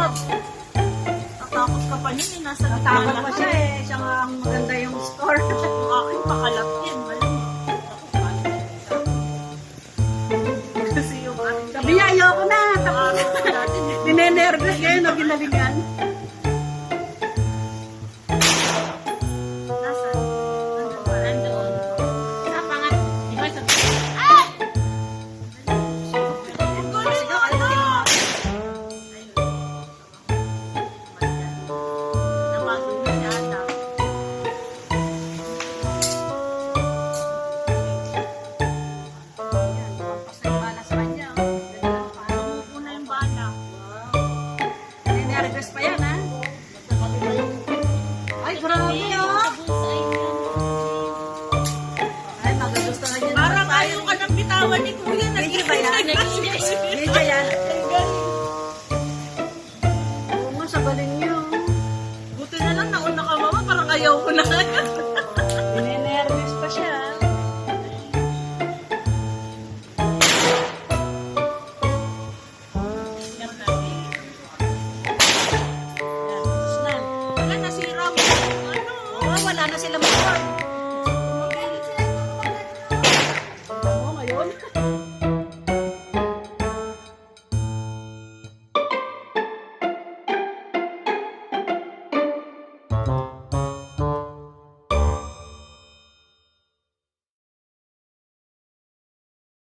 Natakot ka pa niya eh. Nasa Takot pa siya eh. Siya nga ang maganda yung score. Yung akin pakalap yan. Malamang. Kasi yung aking Sabi niya, ayoko na. Tapos ninenervous ngayon o ginalingan. nasa. Nandoon. Sa pangat. Di ba sa... Galing na ano! Napasok na si Ata. Yan, pampas na yung bala sa kanya. Una yung bala. Ninenervous pa yan ha. Ay, grabe oh. Ay, magugustuhan niya. Parang ayaw ka ng bitawan ni Kuya. Medyo ba yan? Medyo yan. Oo nga, sa galing niyo. Buti na lang nauna ka mama. Parang ayaw ko na kaya. Ninenervous pa siya. Wala, nasira mo. Ano? Oh, wala na sila mag-work. Oo, ngayon.